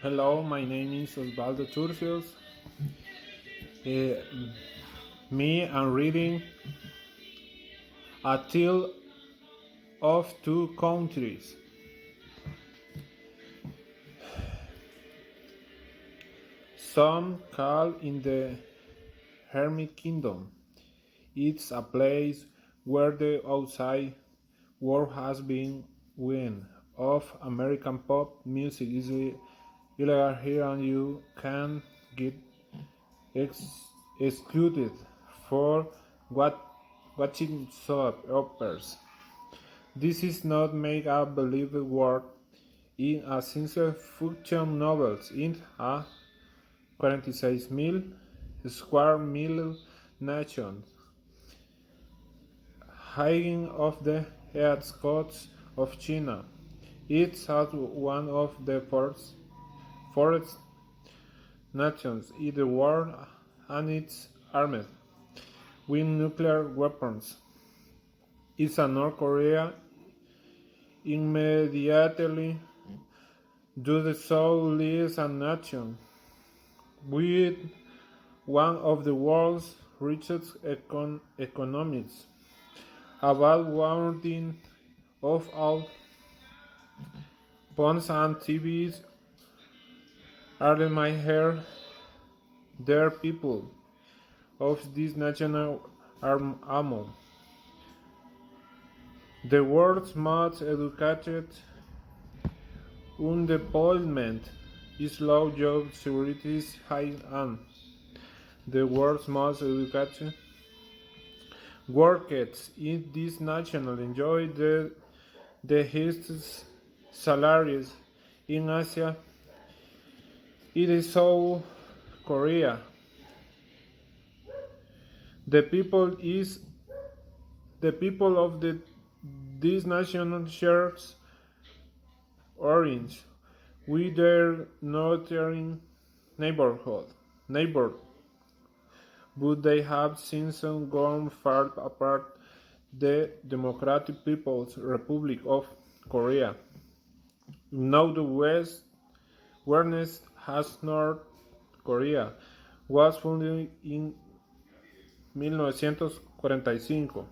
Hello, my name is Osvaldo Turcios. Uh, I'm reading A Tale of Two Countries. Some call in the Hermit Kingdom. It's a place where the outside world has been wind of American pop music is illegal here and you can get excluded for what watching soap operas. This is not make a believable world in a science fiction novels in a 46,000 square mile nation, hanging off the outskirts of China. It's at one of the forest nations in the world and it's armed with nuclear weapons. It's a North Korea immediately do the South leads a nation with one of the world's richest economies. About one of all phones and TVs are in my hair. Their people of this national arm. The world's most educated unemployment is low, job security is high, and the world's most educated workers in this nation enjoy the highest salaries in Asia. It is South Korea. The people is the people of this nation shares orange with their northern neighbor, but they have since gone far apart. The Democratic People's Republic of Korea. Now the West, whereas has North Korea, was founded in 1945.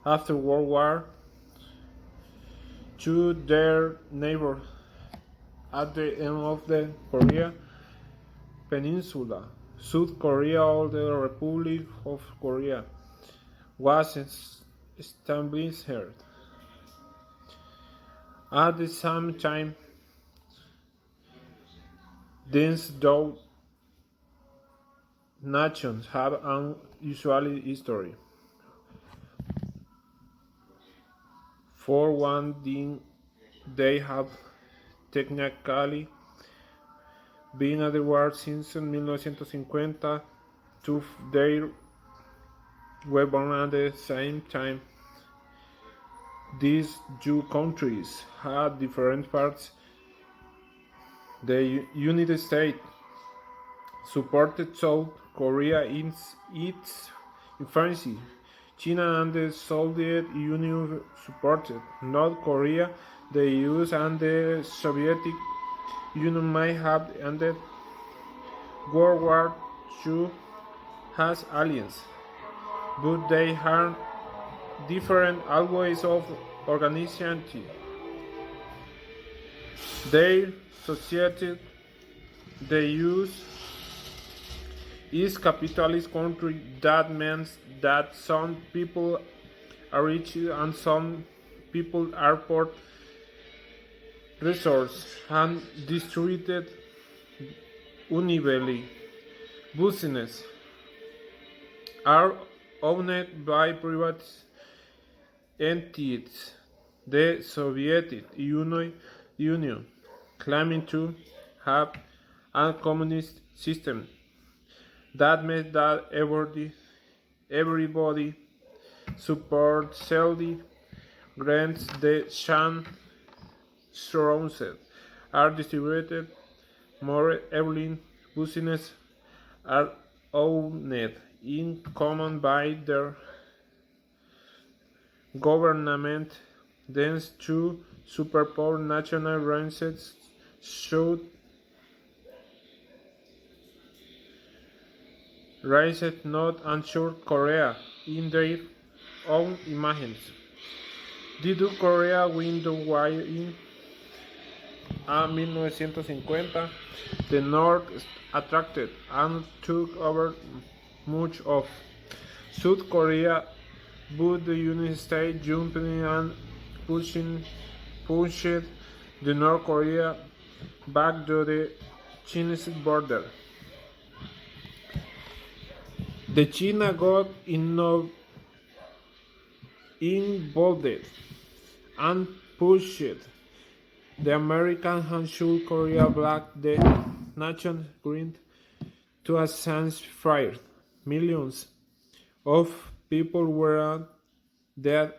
After World War II, their neighbor at the end of the Korea Peninsula, South Korea or the Republic of Korea, was established. At the same time, these two nations have an unusual history. For one thing, they have technically been at the war since 1950. Two they were born at the same time. These two countries had different parts. The United States supported South Korea in its infancy. China and the Soviet Union supported North Korea. The US and the Soviet Union might have ended World War II as allies, but they had different ways of organization. Their society they use is capitalist country. That means that some people are rich and some people are poor. Resources and distributed unevenly. Business are owned by private entities. The Soviet Union claiming to have a communist system that meant that everybody supports Saudi grants the Shan surrounded are distributed more evenly. Business are owned in common by their government. Thence two superpower national races should raised North and South Korea in their own images. Did Korea win the war in 1950? The North attracted and took over much of South Korea, but the United States jumped in and pushed the North Korea back to the Chinese border. The China got involved and pushed the American and South Korea back. The nation grind to a ceasefire. Millions of people were dead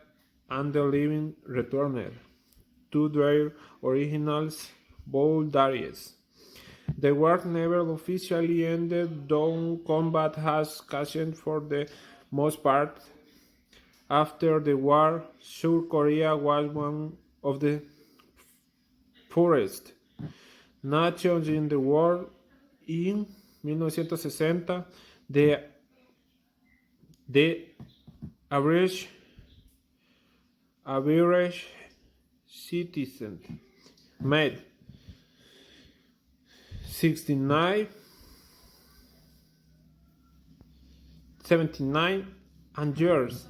and the living returned to their original boundaries. The war never officially ended, though combat has cashed for the most part. After the war, South Korea was one of the poorest nations in the world. In 1960, the average citizen made 79 and years.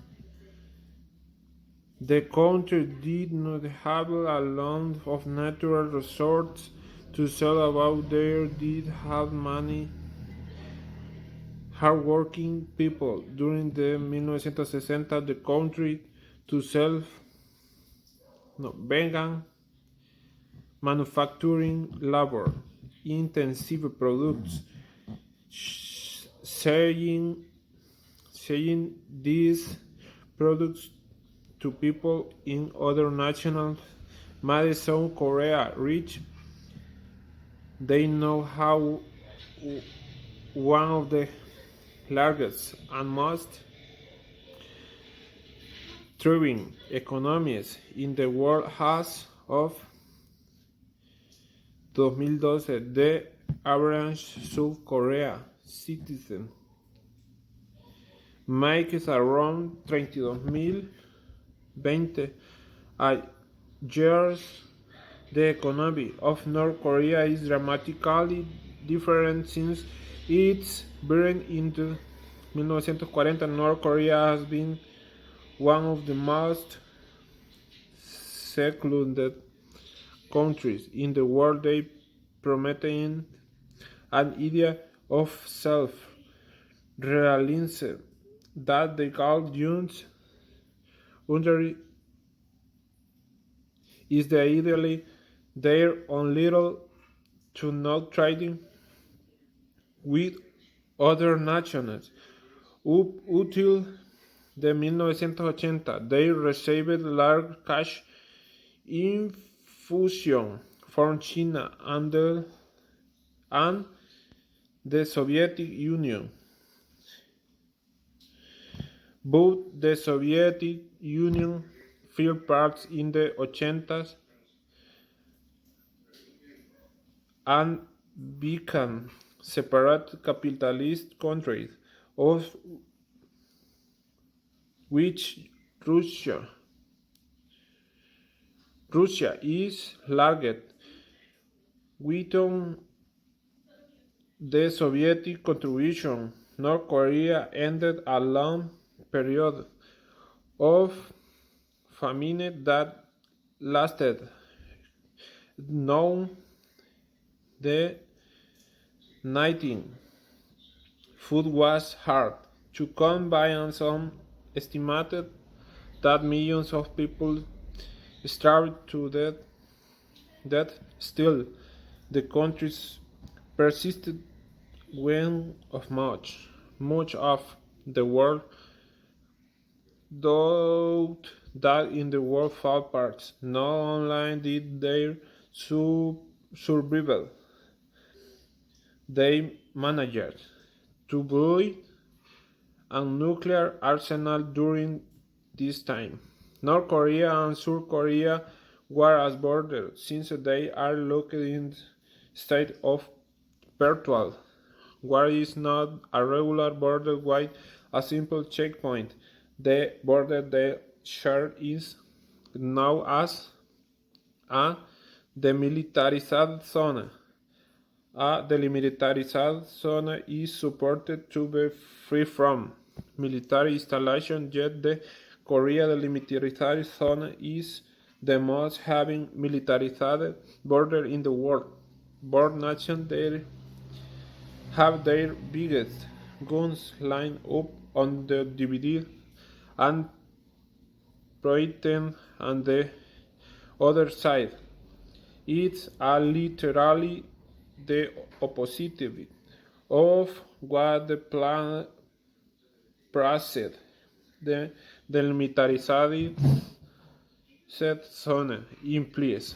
The country did not have a lot of natural resources to sell about. There did have many hardworking people during the 1960 the country to began manufacturing labor intensive products selling these products to people in other nations made South Korea rich. They know how one of the largest and most thriving economies in the world has of 2012 the average South Korea citizen makes around 32,020 a year. The economy of North Korea is dramatically different since its birth in 1940. North Korea has been one of the most secluded countries in the world. They promoting an idea of self-realization that they call Jun's under is the ideally their own little to not trading with other nations. Up until the 1980, they received large cash infusion from China and the Soviet Union. But the Soviet Union fell apart in the 80s and became separate capitalist countries, of which Russia is largest. Without the Soviet contribution, North Korea ended a long period of famine that lasted now the 19th. Food was hard to come by, and some estimated that millions of people starved to death. Still, the country persisted when of much of the world thought that in the world fall apart. Not only did they survival, they managed to build a nuclear arsenal during this time. North Korea and South Korea were as borders since they are located in state of perpetual where is not a regular border with a simple checkpoint. The border they share is known as a demilitarized zone. A demilitarized zone is supported to be free from military installation, yet the Korea demilitarized zone is the most having militarized border in the world. Both nations there have their biggest guns lined up on the DVD and Britain on the other side. It's a literally the opposite of what the plan proceed. The demilitarized zone implies.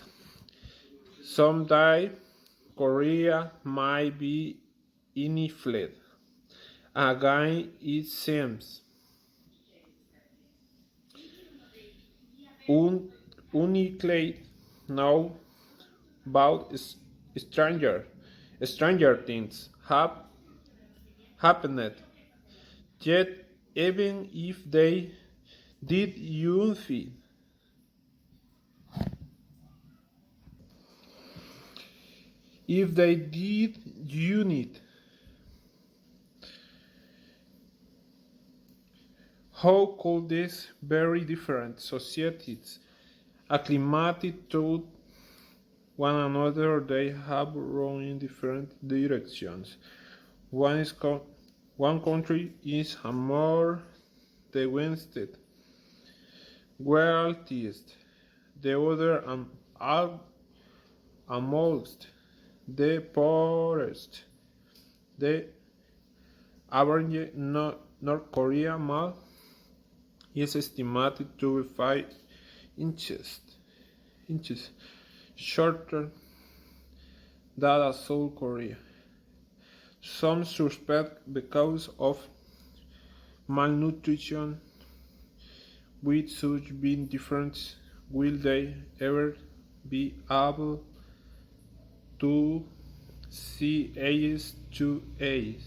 Someday Korea might be inflated. Again, it seems. Uniclade now about stranger things have happened. Yet, even if they did unify, if they did unite, how could these very different societies acclimated to one another? They have run in different directions. One country is a more the wealthiest, the other are amongst the poorest. The average North Korea mall is estimated to be 5 inches shorter than South Korea. Some suspect because of malnutrition. With such big difference, will they ever be able to see ages to age?